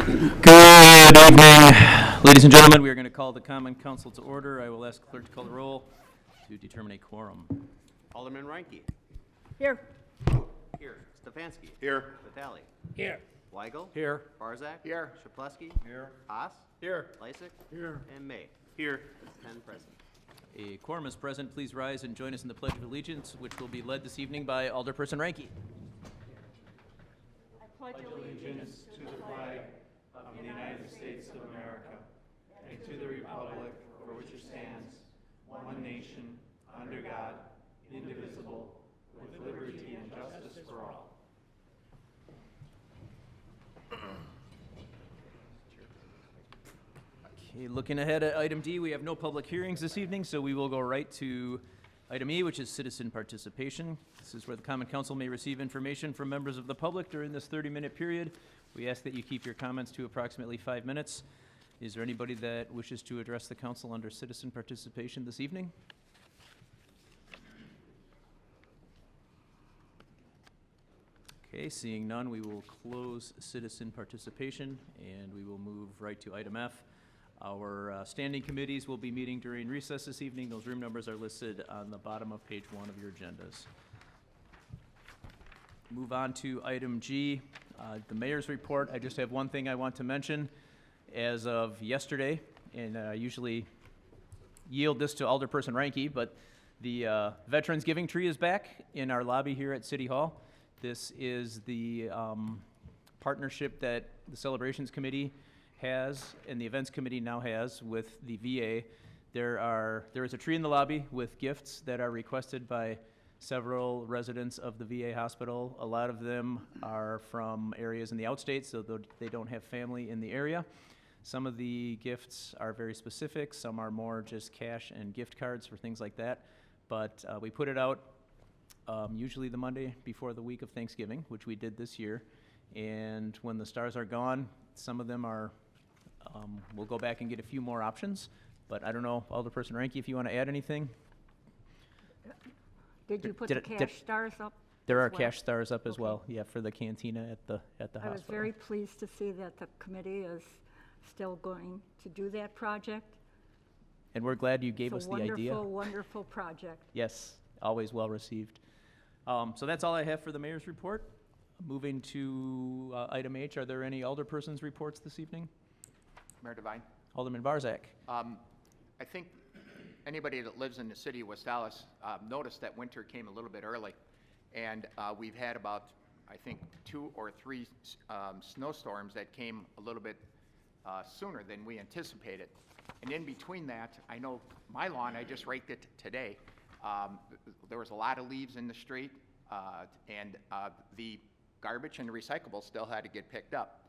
Good evening, ladies and gentlemen. We are going to call the Common Council to order. I will ask the clerk to call the roll to determine a quorum. Alderman Reinke. Here. Here. Stefanski. Here. Vitale. Here. Weigel. Here. Barzak. Here. Shaplesky. Here. Haas. Here. Lysick. Here. And May. Here. 10 present. A quorum is present. Please rise and join us in the Pledge of Allegiance, which will be led this evening by Alderperson Reinke. I pledge allegiance to the flag of the United States of America and to the republic for which it stands, one nation, under God, indivisible, with liberty and justice for all. Okay, looking ahead at item D, we have no public hearings this evening, so we will go right to item E, which is citizen participation. This is where the Common Council may receive information from members of the public during this 30-minute period. We ask that you keep your comments to approximately 5 minutes. Is there anybody that wishes to address the council under citizen participation this evening? Okay, seeing none, we will close citizen participation and we will move right to item F. Our standing committees will be meeting during recess this evening. Those room numbers are listed on the bottom of page 1 of your agendas. Move on to item G, the mayor's report. I just have one thing I want to mention. As of yesterday, and I usually yield this to Alderperson Reinke, but the Veterans Giving Tree is back in our lobby here at City Hall. This is the partnership that the Celebrations Committee has and the Events Committee now has with the VA. There is a tree in the lobby with gifts that are requested by several residents of the VA hospital. A lot of them are from areas in the outstates, so they don't have family in the area. Some of the gifts are very specific. Some are more just cash and gift cards for things like that. But we put it out usually the Monday before the week of Thanksgiving, which we did this year. And when the stars are gone, some of them are, we'll go back and get a few more options. But I don't know, Alderperson Reinke, if you want to add anything? Did you put the cash stars up? There are as well? cash stars up as Okay. well, yeah, for the cantina at the hospital. I was very pleased to see that the committee is still going to do that project. And we're glad you gave us It's a the idea. wonderful, wonderful project. Yes, always well received. So that's all I have for the mayor's report. Moving to item H, are there any alderpersons' reports this evening? Mayor Devine, Alderman Barzak. I think anybody that lives in the city of West Allis noticed that winter came a little bit early, and we've had about, I think, 2 or 3 snowstorms that came a little bit sooner than we anticipated. And in between that, I know my lawn, I just raked it today. There was a lot of leaves in the street, and the garbage and the recyclables still had to get picked up.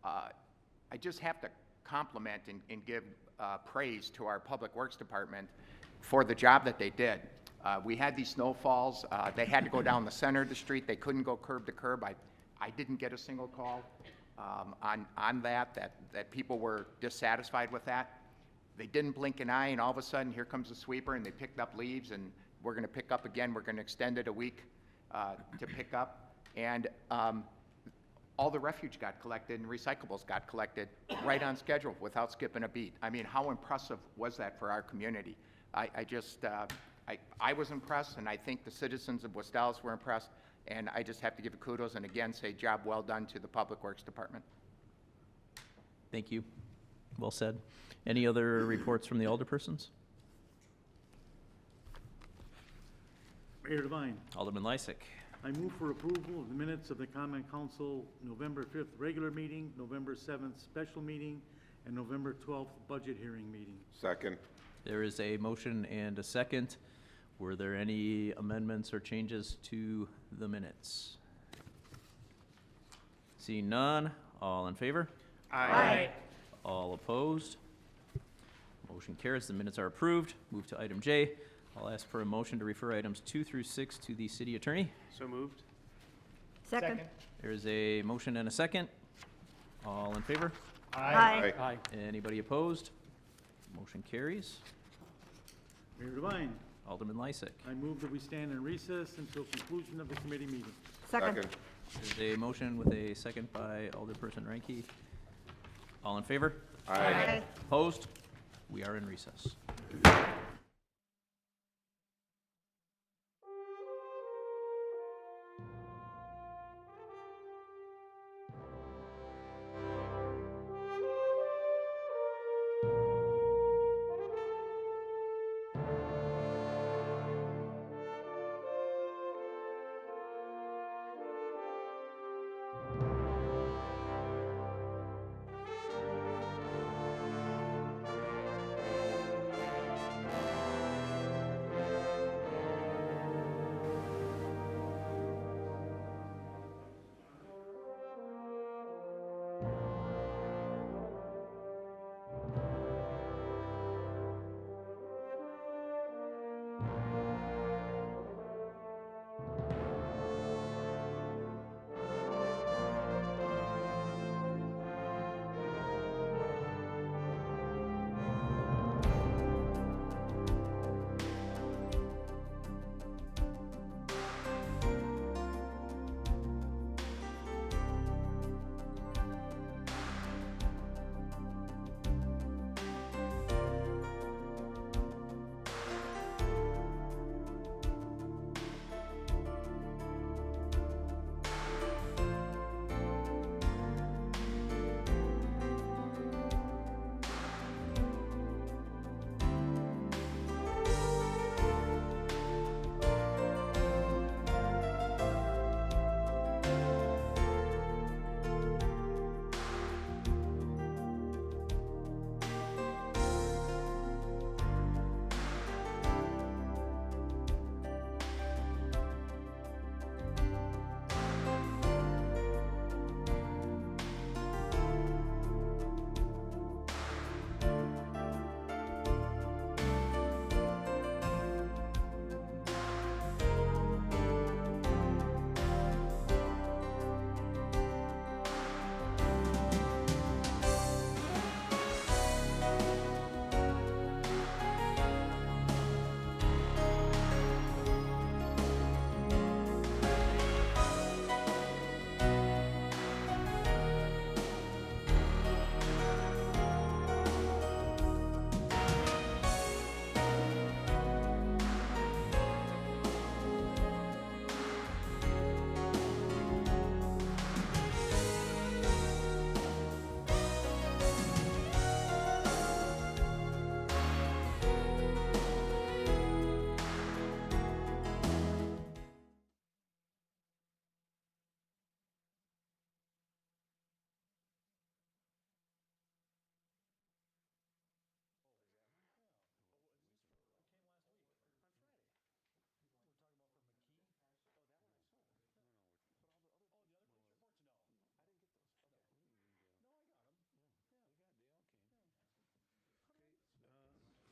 I just have to compliment and give praise to our Public Works Department for the job that they did. We had these snowfalls. They had to go down the center of the street. They couldn't go curb to curb. I didn't get a single call on that people were dissatisfied with that. They didn't blink an eye, and all of a sudden, here comes the sweeper, and they picked up leaves, and we're going to pick up again. We're going to extend it a week to pick up. And all the refuse got collected and recyclables got collected right on schedule without skipping a beat. I mean, how impressive was that for our community? I was impressed, and I think the citizens of West Allis were impressed, and I just have to give kudos and again say job well done to the Public Works Department. Thank you. Well said. Any other reports from the alderpersons? Mayor Devine, Alderman Lysick. I move for approval of the minutes of the Common Council November 5th regular meeting, November 7th special meeting, and November 12th budget hearing meeting. Second. There is a motion and a second. Were there any amendments or changes to the minutes? Seeing none, all in favor? Aye. All opposed? Motion carries. The minutes are approved. Move to item J. I'll ask for a motion to refer items 2 through 6 to the city attorney. So moved. Second. There is a motion and a second. All in favor? Aye. Aye. Anybody opposed? Motion carries. Mayor Devine, Alderman Lysick. I move that we stand in recess until conclusion of the committee meeting. Second. There's a motion with a second by Alderperson Reinke All in favor? Aye. Opposed? We are in recess.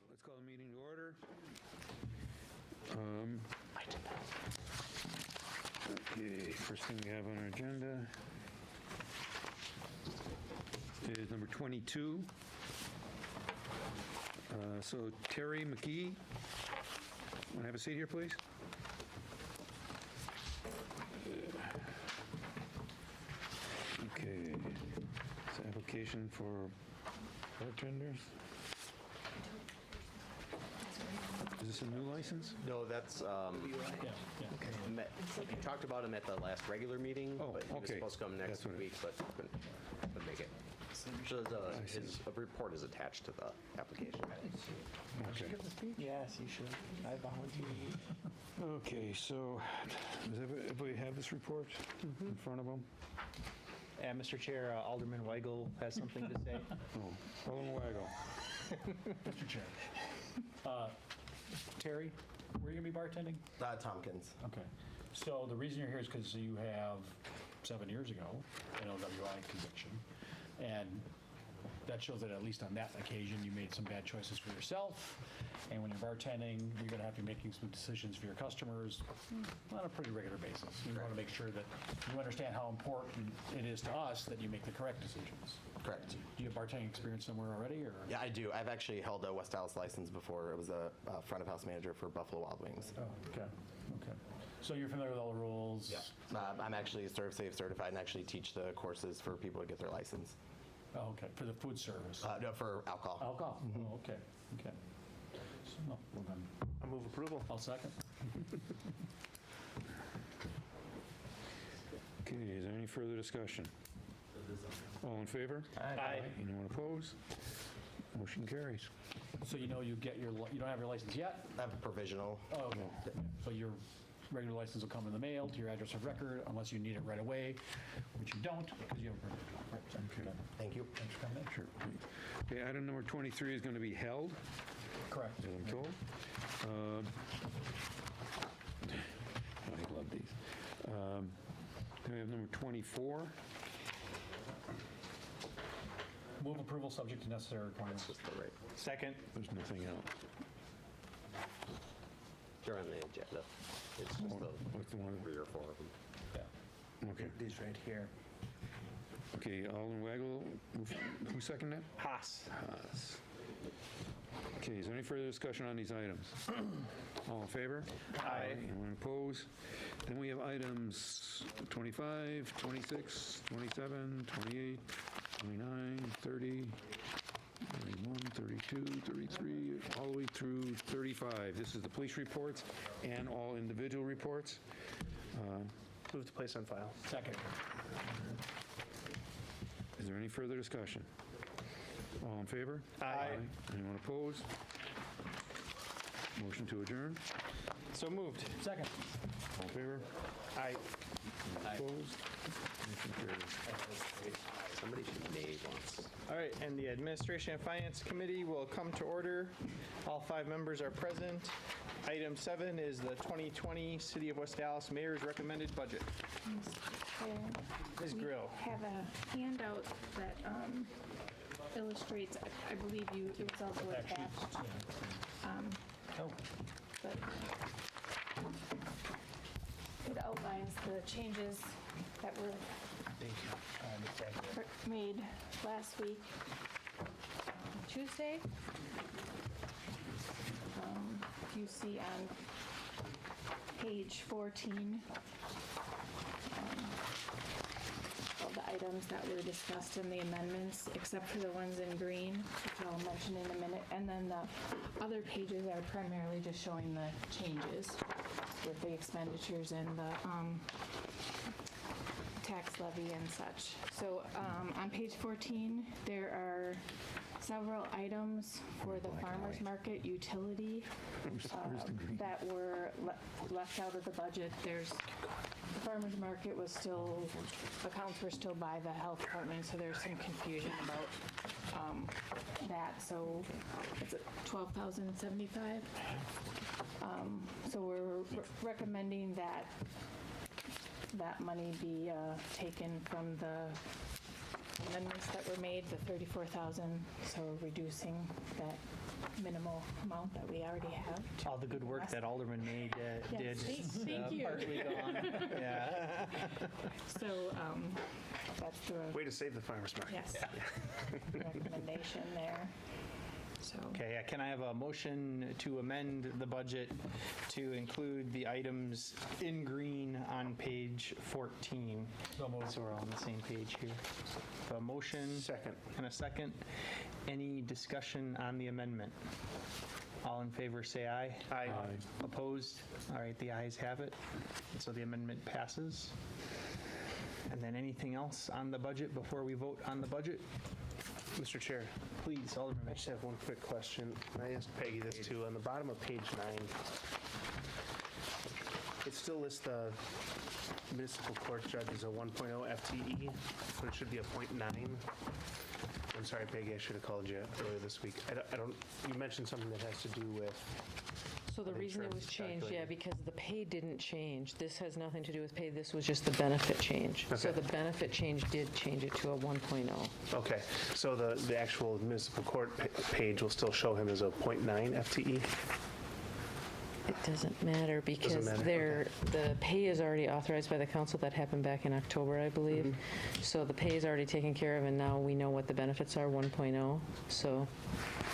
Let's call the meeting to order. Okay, first thing we have on our agenda is number 22. So Terry McKee, want to have a seat here, please? Okay, it's an application for bartenders. Is this a new license? No, that's, we talked about him at the last regular meeting, Oh, but he was okay. supposed to come next That's what it week, but couldn't make it. So his report is attached to the application. Okay. Yes, you should. I volunteer. Okay, so does everybody have this report in front of them? Mr. Chair, Alderman Weigel has something to say. Oh, Alderman Weigel. Mr. Chair. Terry, where are you going to be bartending? Tompkins. Okay. So the reason you're here is because you have 7 years ago an LWI conviction. And that shows that at least on that occasion, you made some bad choices for yourself. And when you're bartending, you're going to have to be making some decisions for your customers on a pretty regular basis. You want to make sure that you understand how important it is to us that you make the correct decisions. Correct. Do you have bartending experience somewhere already? Or? Yeah, I do. I've actually held a West Allis license before. It was a front of house manager for Buffalo Wild Wings. Oh, okay. Okay. So you're familiar with all the rules? I'm actually Serve Safe certified and actually teach the courses for people to get their license. Oh, okay, for the food service. No, for alcohol. Alcohol? Oh, okay, okay. So, well then, I move approval. I'll second. Okay, is there any further discussion? All in favor? Aye. Anyone opposed? Motion carries. So you know you get your, you don't have your license yet? I have a provisional. Oh, okay. So your regular license will come in the mail to your address of record unless you need it right away, which you don't because you have a provisional. Right, so, Okay. Thank you. thanks for coming in. Sure. Okay, item number 23 is going to be held, Correct. as I'm told. I love these. Then we have number 24. Move approval subject to necessary requirements. Just the right, Second. There's nothing else. they're on the agenda. It's just the What's the one? 3 or 4 of them. Yeah. Okay. These right here. Okay, Alderman Weigel, who seconded that? Haas. Haas. Okay, is there any further discussion on these items? All in favor? Aye. Anyone opposed? Then we have items 25, 26, 27, 28, 29, 30, 31, 32, 33, all the way through 35. This is the police reports and all individual reports. Move to place on file. Second. Is there any further discussion? All in favor? Aye. Anyone opposed? Motion to adjourn? So moved. Second. All in favor? Aye. Opposed? Motion carries. Somebody should name once. All right, and the Administration and Finance Committee will come to order. All 5 members are present. Item 7 is the 2020 City of West Allis Mayor's Recommended Budget. Ms. Grill. Have a handout that illustrates, I believe it was also attached, Oh, but it outlines the changes that were made last week, Tuesday. You see on page 14, all the items that were discussed in the amendments, except for the ones in green, which I'll mention in a minute. And then the other pages are primarily just showing the changes with the expenditures and the tax levy and such. So on page 14, there are several items for the farmer's market utility that were left out of the budget. The farmer's market was still, accounts were still by the health department, so there's some confusion about that. So it's $12,075. So we're recommending that money be taken from the amendments that were made, the 34,000, so reducing that minimal amount that we already have. All the good work that Alderman May did. Thank you. Partly gone. Yeah. So that's the, Way to save the farmer's market. yes, recommendation there. So, Okay, can I have a motion to amend the budget to include the items in green on page 14? So we're all on the same page here. A motion. Second. And a second. Any discussion on the amendment? All in favor, say aye. Aye. Opposed? All right, the ayes have it. So the amendment passes. And then anything else on the budget before we vote on the budget? Mr. Chair, Please, Alderman. I just have one quick question. I asked Peggy this too. On the bottom of page 9, it still lists the municipal court judge as a 1.0 FTE, but it should be a 0.9. I'm sorry, Peggy, I should have called you earlier this week. I don't, you mentioned something that has to do with... So the an reason it was insurance changed, yeah, calculator. because the pay didn't change. This has nothing to do with pay. This was just the benefit change. So Okay. the benefit change did change it to a 1.0. Okay, so the actual municipal court page will still show him as a 0.9 FTE? It doesn't matter because matter, the pay is already authorized by the council. That happened back in October, I believe. So the pay is already taken care of, and now we know what the benefits are, 1.0. So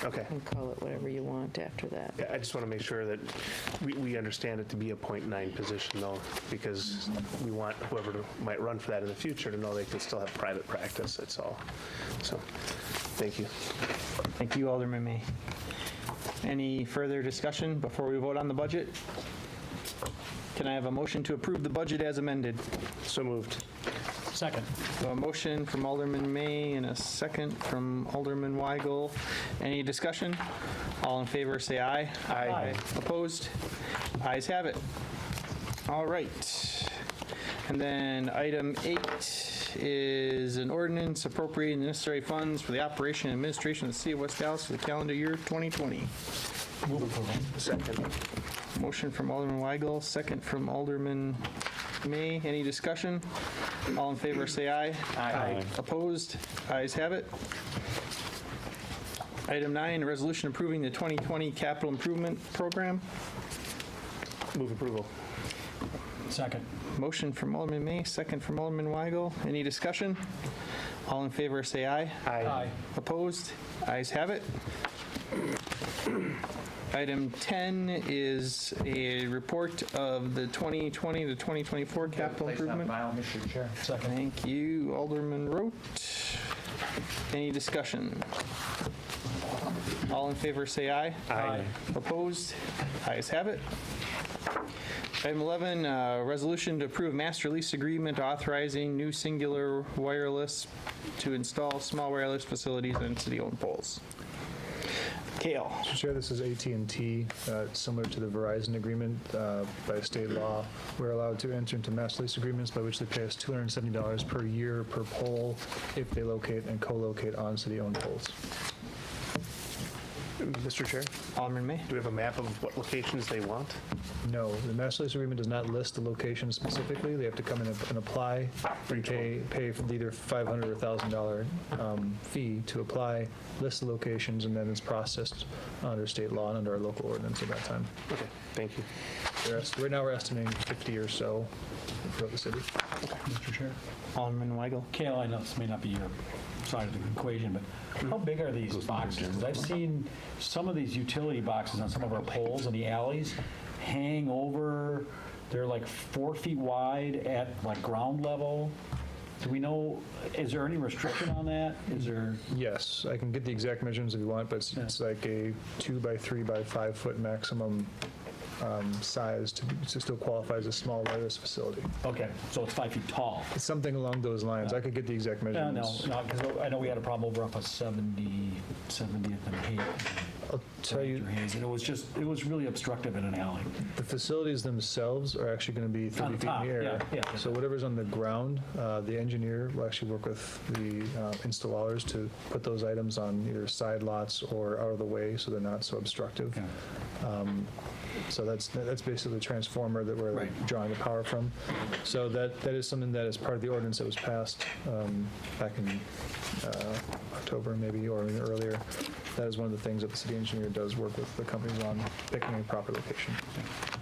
Okay. you can call it whatever you want after that. Yeah, I just want to make sure that we understand it to be a .9 position, though, because we want whoever might run for that in the future to know they can still have private practice, that's all. So, thank you. Thank you, Alderman May. Any further discussion before we vote on the budget? Can I have a motion to approve the budget as amended? So moved. Second. So a motion from Alderman May and a second from Alderman Weigel. Any discussion? All in favor, say aye. Aye. Opposed? Ayes have it. All right. And then item 8 is an ordinance appropriating the necessary funds for the operation and administration of the City of West Allis for the calendar year 2020. Move approval. Second. Motion from Alderman Weigel, second from Alderman May. Any discussion? All in favor, say aye. Aye. Opposed? Ayes have it. Item 9, a resolution approving the 2020 capital improvement program. Move approval. Second. Motion from Alderman May, second from Alderman Weigel. Any discussion? All in favor, say aye. Aye. Opposed? Ayes have it. Item 10 is a report of the 2020 to 2024 capital improvement. Mr. Chair. Second. Thank you, Alderman Rote. Any discussion? All in favor, say aye. Aye. Opposed? Ayes have it. Item 11, resolution to approve master lease agreement authorizing new singular wireless to install small wireless facilities on city-owned poles. Kale. Mr. Chair, this is AT&T, similar to the Verizon agreement. By state law, we're allowed to enter into master lease agreements by which they pay us $270 per year per pole if they locate and co-locate on city-owned poles. Mr. Chair, Alderman May. do we have a map of what locations they want? No, the master lease agreement does not list the location specifically. They have to come in and apply and pay for either $500 or $1,000 fee to apply, list the locations, and then it's processed under state law and under our local ordinance at that time. Okay, thank you. Right now, we're estimating 50 or so throughout the city. Mr. Chair. Alderman Weigel. Kale, I know this may not be your side of the equation, but how big are these boxes? 'Cause I've seen some of these utility boxes on some of our poles in the alleys hang over, they're like 4 feet wide at like ground level. Do we know, is there any restriction on that? Is there? Yes, I can get the exact measurements if you want, but it's like a 2 by 3 by 5 foot maximum size to still qualify as a small wireless facility. Okay, so it's 5 feet tall. It's something along those lines. I could get the exact measurements. No, because I know we had a problem over up at 70th and Hayes. I'll tell you, Hayes, and it was really obstructive in an alley. the facilities themselves are actually going to be 30 On the feet in top, the air. yeah. So whatever's on the ground, the engineer will actually work with the installers to put those items on either side lots or out of the way so they're not so obstructive. Okay. So that's basically the transformer that we're Right. drawing the power from. So that is something that is part of the ordinance that was passed back in October maybe, or even earlier. That is one of the things that the city engineer does work with the companies on picking a proper location.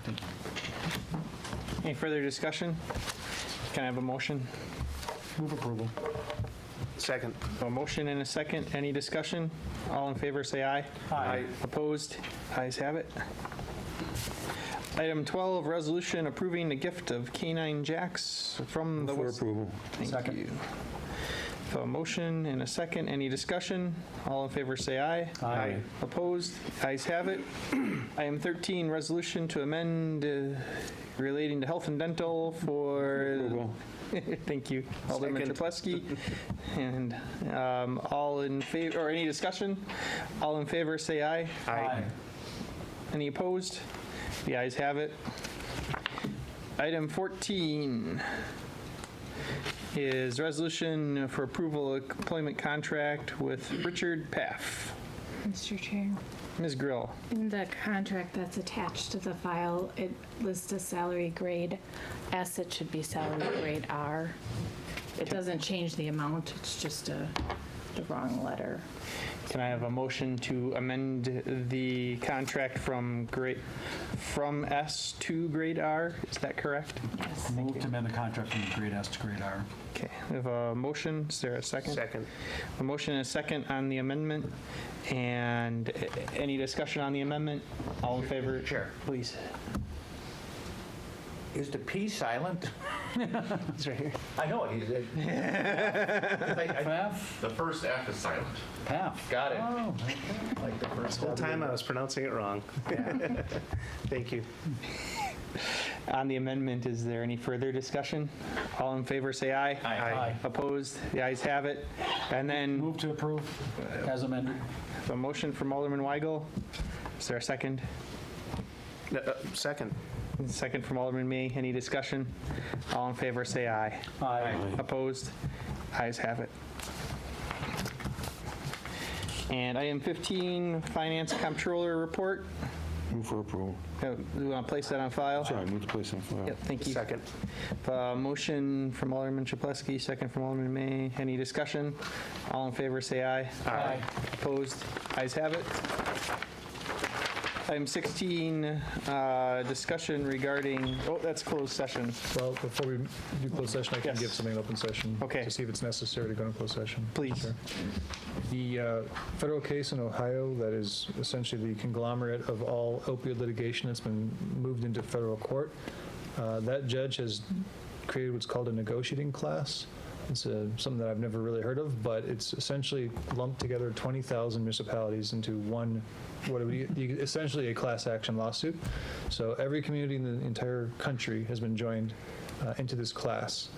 Thank you. Any further discussion? Can I have a motion? Move approval. Second. A motion and a second. Any discussion? All in favor, say aye. Aye. Opposed? Ayes have it. Item 12, resolution approving the gift of canine jacks from the... For approval. Thank Second. you. So a motion and a second. Any discussion? All in favor, say aye. Aye. Opposed? Ayes have it. Item 13, resolution to amend relating to health and dental for... Approval. Thank you, Alderman Chaplesky. And all in favor, or any discussion? All in favor, say aye. Aye. Any opposed? The ayes have it. Item 14 is resolution for approval of employment contract with Richard Paff. Mr. Chair, Ms. Grill. in the contract that's attached to the file, it lists a salary grade S. It should be salary grade R. It doesn't change the amount, it's just a the wrong letter. Can I have a motion to amend the contract from S to grade R? Is that correct? Yes. Move to amend the contract from grade S to grade R. Okay, we have a motion. Is there a second? Second. A motion and a second on the amendment. And any discussion on the amendment? All in favor? Chair. Please. Is the P silent? It's right here. I know it. Paf? The first F is silent. Paf. Got it. Oh, Like the first This whole time I was pronouncing it wrong. Thank you. On the amendment, is there any further discussion? All in favor, say aye. Aye. Opposed? The ayes have it. And then Move to approve as amended. a motion from Alderman Weigel. Is there a second? Second. Second from Alderman May. Any discussion? All in favor, say aye. Aye. Opposed? Ayes have it. And item 15, Finance Comptroller Report. Move for approval. Do we want to place that on file? Sorry, move to place on file. Yep, thank you. Second. Motion from Alderman Chapletsky, second from Alderman May. Any discussion? All in favor, say aye. Aye. Opposed? Ayes have it. Item 16, discussion regarding, oh, that's closed session. Well, before we do closed session, I can Yes. give something in open session. Okay. To see if it's necessary to go into closed session. Please. Sure. The federal case in Ohio that is essentially the conglomerate of all opioid litigation that's been moved into federal court, that judge has created what's called a negotiating class. It's something that I've never really heard of, but it's essentially lumped together 20,000 municipalities into one, what would be essentially a class action lawsuit. So every community in the entire country has been joined into this class.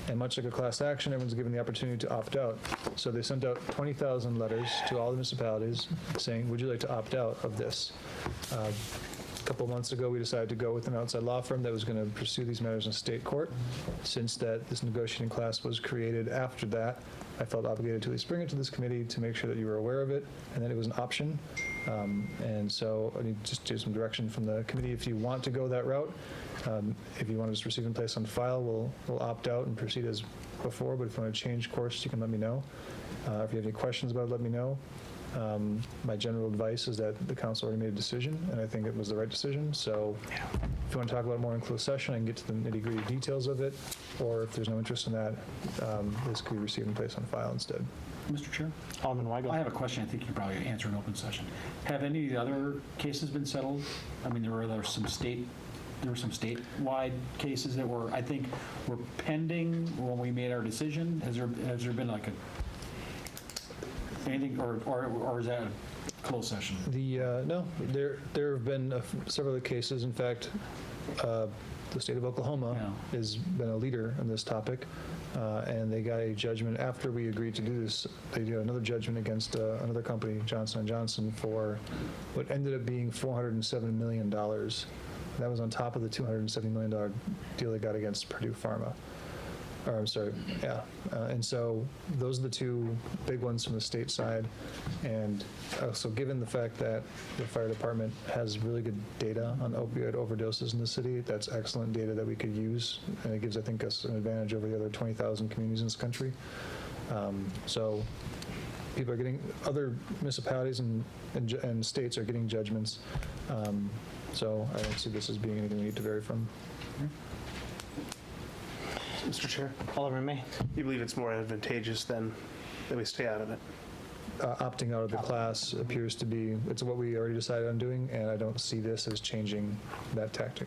And much like a class action, everyone's given the opportunity to opt out. So they sent out 20,000 letters to all the municipalities saying, would you like to opt out of this? A couple of months ago, we decided to go with an outside law firm that was going to pursue these matters in state court. Since this negotiating class was created after that, I felt obligated to at least bring it to this committee to make sure that you were aware of it and that it was an option. And so I need just do some direction from the committee if you want to go that route. If you want to just receive and place on file, we'll opt out and proceed as before. But if you want to change course, you can let me know. If you have any questions about it, let me know. My general advice is that the council already made a decision, and I think it was the right decision. So if you want to talk about it more in closed session, I can get to the nitty-gritty details of it. Or if there's no interest in that, this could be received and placed on file instead. Mr. Chair? Alderman Weigel. I have a question I think you could probably answer in open session. Have any of the other cases been settled? I mean, there were some statewide cases that were, I think, were pending when we made our decision. Has there been like anything, or is that a closed session? No, there have been several cases. In fact, the state of Oklahoma has been a leader in this topic, and they got a judgment after we agreed to do this. They got another judgment against another company, Johnson & Johnson, for what ended up being $407 million. That was on top of the $270 million deal they got against Purdue Pharma. Or, I'm sorry, yeah. And so those are the two big ones from the state side. And so given the fact that the fire department has really good data on opioid overdoses in the city, that's excellent data that we could use. And it gives, I think, us an advantage over the other 20,000 communities in this country. So people are getting, other municipalities and states are getting judgments. So I don't see this as being anything we need to vary from. Mr. Chair, Alderman May. you believe it's more advantageous than that we stay out of it? Opting out of the class appears to be, it's what we already decided on doing, and I don't see this as changing that tactic.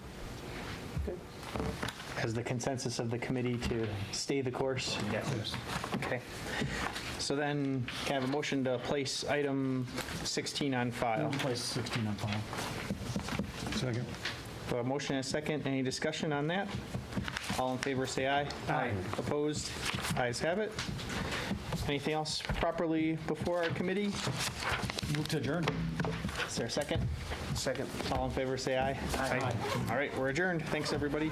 Has the consensus of the committee to stay the course? Yes. Okay. So then, can I have a motion to place item 16 on file? Place 16 on file. Second. A motion and a second. Any discussion on that? All in favor, say aye. Aye. Opposed? Ayes have it. Anything else properly before our committee? Move to adjourn. Is there a second? Second. All in favor, say aye. Aye. All right, we're adjourned. Thanks, everybody.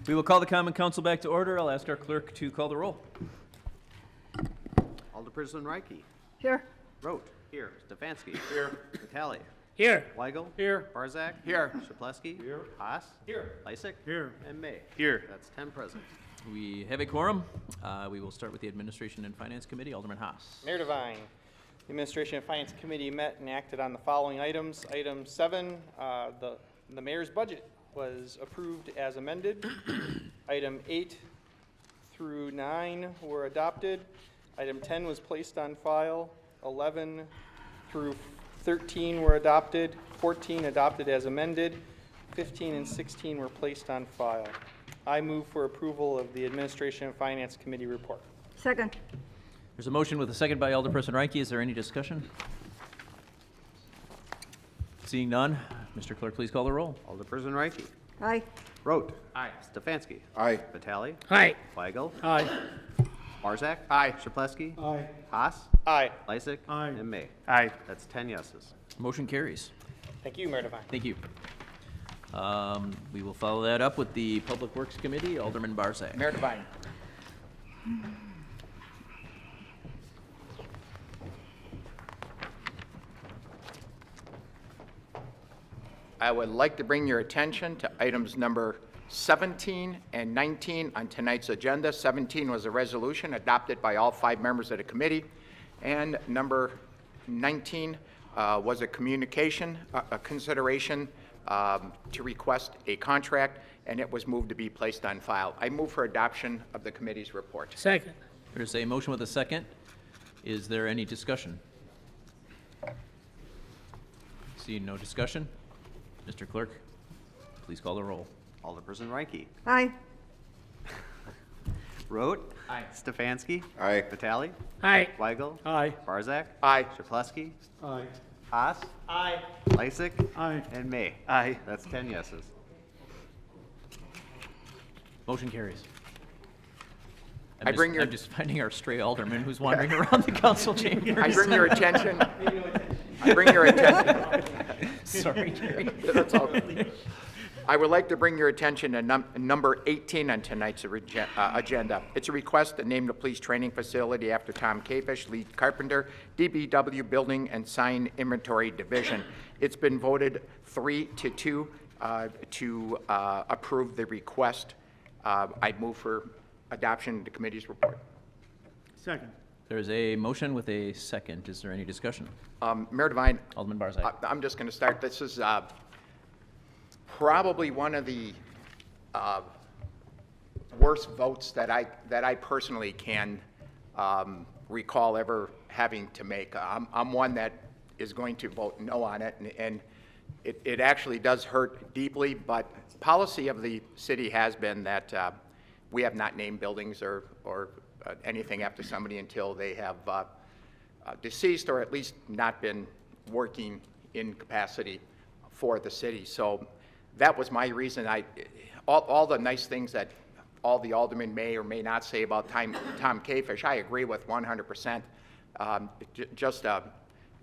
We will call the common council back to order. I'll ask our clerk to call the roll. Alderperson Reike. Here. Rote. Here. Stefanski. Here. Vitale. Here. Weigel. Here. Barzak. Here. Shaplesky. Here. Haas. Here. Lysick. Here. And May. Here. That's 10 present. We have a quorum. We will start with the Administration and Finance Committee. Alderman Haas. Mayor Devine, the Administration and Finance Committee met and acted on the following items. Item 7, the mayor's budget was approved as amended. Item 8 through 9 were adopted. Item 10 was placed on file. 11 through 13 were adopted. 14 adopted as amended. 15 and 16 were placed on file. I move for approval of the Administration and Finance Committee report. Second. There's a motion with a second by Alderperson Reike. Is there any discussion? Seeing none, Mr. Clerk, please call the roll. Alderperson Reike. Aye. Rote. Aye. Stefanski. Aye. Vitale. Aye. Weigel. Aye. Barzak. Aye. Shaplesky. Aye. Haas. Aye. Lysick. Aye. And May. Aye. That's 10 yeses. Motion carries. Thank you, Mayor Devine. Thank you. We will follow that up with the Public Works Committee. Alderman Barzak. Mayor Devine. I would like to bring your attention to items number 17 and 19 on tonight's agenda. 17 was a resolution adopted by all 5 members of the committee, and number 19 was a communication, a consideration to request a contract, and it was moved to be placed on file. I move for adoption of the committee's report. Second. There's a motion with a second. Is there any discussion? Seeing no discussion, Mr. Clerk, please call the roll. Alderperson Reike. Aye. Rote. Aye. Stefanski. Aye. Vitale. Aye. Weigel. Aye. Barzak. Aye. Shaplesky. Aye. Haas. Aye. Lysick. Aye. And May. Aye. That's 10 yeses. Motion carries. I'm just finding our stray alderman who's wandering around the council chambers. I bring your attention. Sorry, Gary. That's all. I would like to bring your attention to number 18 on tonight's agenda. It's a request to name the police training facility after Tom Kafish, lead carpenter, DBW Building and Sign Inventory Division. It's been voted 3-2 to approve the request. I'd move for adoption of the committee's report. Second. There's a motion with a second. Is there any discussion? Mayor Devine. Alderman Barzak. I'm just going to start. This is probably one of the worst votes that I personally can recall ever having to make. I'm one that is going to vote no on it, and it actually does hurt deeply, but policy of the city has been that we have not named buildings or anything after somebody until they have deceased or at least not been working in capacity for the city. So that was my reason. All the nice things that all the aldermen may or may not say about Tom Kafish, I agree with 100%. Just an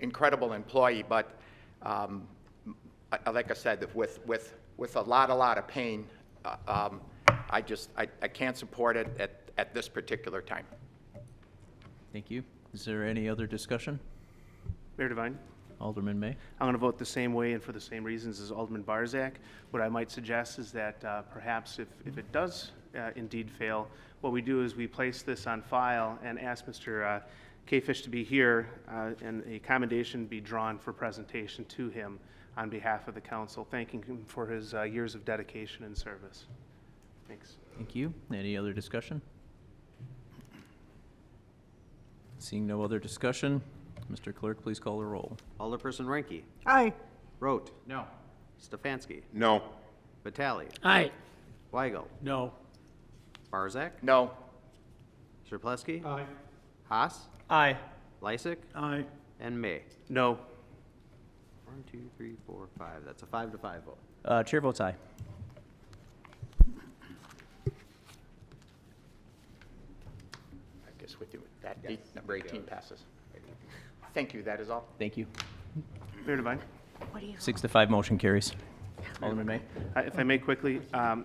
incredible employee, but like I said, with a lot of pain, I can't support it at this particular time. Thank you. Is there any other discussion? Mayor Devine. Alderman May. I'm going to vote the same way and for the same reasons as Alderman Barzak. What I might suggest is that perhaps if it does indeed fail, what we do is we place this on file and ask Mr. Kafish to be here and a commendation be drawn for presentation to him on behalf of the council, thanking him for his years of dedication and service. Thanks. Thank you. Any other discussion? Seeing no other discussion, Mr. Clerk, please call the roll. Alderperson Reike. Aye. Rote. No. Stefanski. No. Vitale. Aye. Weigel. No. Barzak. No. Shaplesky. Aye. Haas. Aye. Lysick. Aye. And May. No. 1, 2, 3, 4, 5. That's a 5-5 vote. Chair votes aye. I guess with you, that number 18 passes. Thank you. That is all. Thank you. Mayor Devine. 6-5 motion carries. Alderman May? If I may quickly, I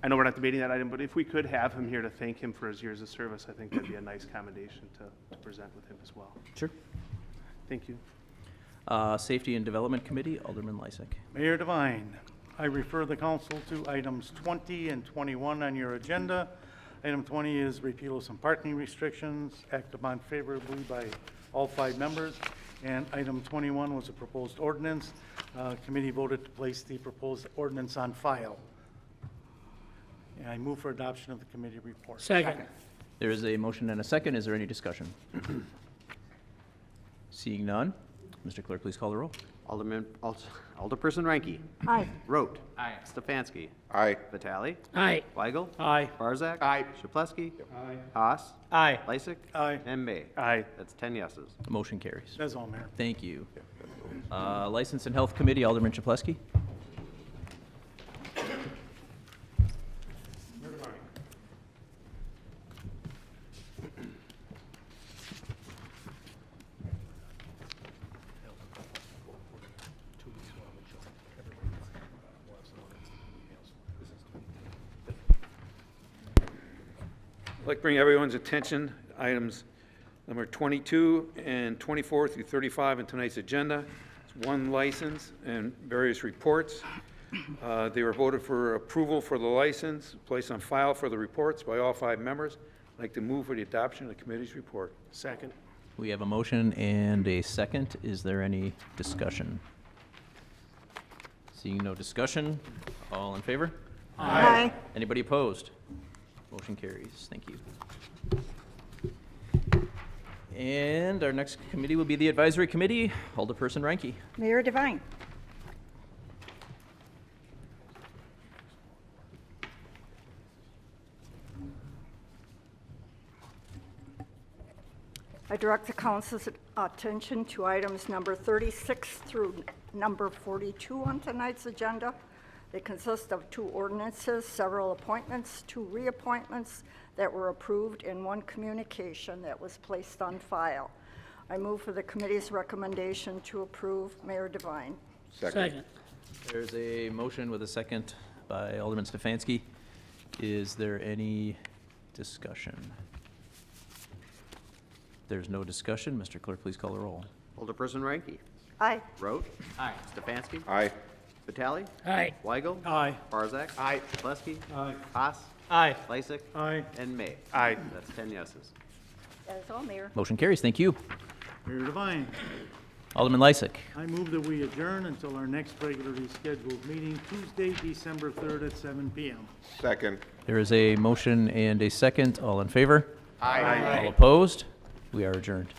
know we're not debating that item, but if we could have him here to thank him for his years of service, I think that'd be a nice commendation to present with him as well. Sure. Thank you. Safety and Development Committee, Alderman Lysick. Mayor Devine, I refer the council to items 20 and 21 on your agenda. Item 20 is repeal of some parking restrictions, acted upon favorably by all 5 members. And item 21 was a proposed ordinance. Committee voted to place the proposed ordinance on file. And I move for adoption of the committee report. Second. There is a motion and a second. Is there any discussion? Seeing none, Mr. Clerk, please call the roll. Alderperson Ranky. Aye. Rote. Aye. Stefanski. Aye. Vitale. Aye. Weigel. Aye. Barzak. Aye. Chapletsky. Aye. Haas. Aye. Lysick. Aye. And May. Aye. That's 10 yeses. Motion carries. That's all, Mayor. Thank you. License and Health Committee, Alderman Chapletsky. I'd like to bring everyone's attention to items number 22 and 24 through 35 in tonight's agenda. It's one license and various reports. They were voted for approval for the license, placed on file for the reports by all 5 members. I'd like to move for the adoption of the committee's report. Second. We have a motion and a second. Is there any discussion? Seeing no discussion, all in favor? Aye. Anybody opposed? Motion carries. Thank you. And our next committee will be the Advisory Committee. Alderperson Ranky. Mayor Devine. I direct the council's attention to items number 36 through number 42 on tonight's agenda. They consist of 2 ordinances, several appointments, 2 reappointments that were approved, and 1 communication that was placed on file. I move for the committee's recommendation to approve. Mayor Devine. Second. There's a motion with a second by Alderman Stefanski. Is there any discussion? There's no discussion. Mr. Clerk, please call the roll. Alderperson Ranky. Aye. Rote. Aye. Stefanski. Aye. Vitale. Aye. Weigel. Aye. Barzak. Aye. Chapletsky. Aye. Haas. Aye. Lysick. Aye. And May. Aye. That's 10 yeses. That is all, Mayor. Motion carries. Thank you. Mayor Devine, Alderman Lysick. I move that we adjourn until our next regularly scheduled meeting, Tuesday, December 3rd at 7 p.m. Second. There is a motion and a second. All in favor? Aye. All opposed? We are adjourned.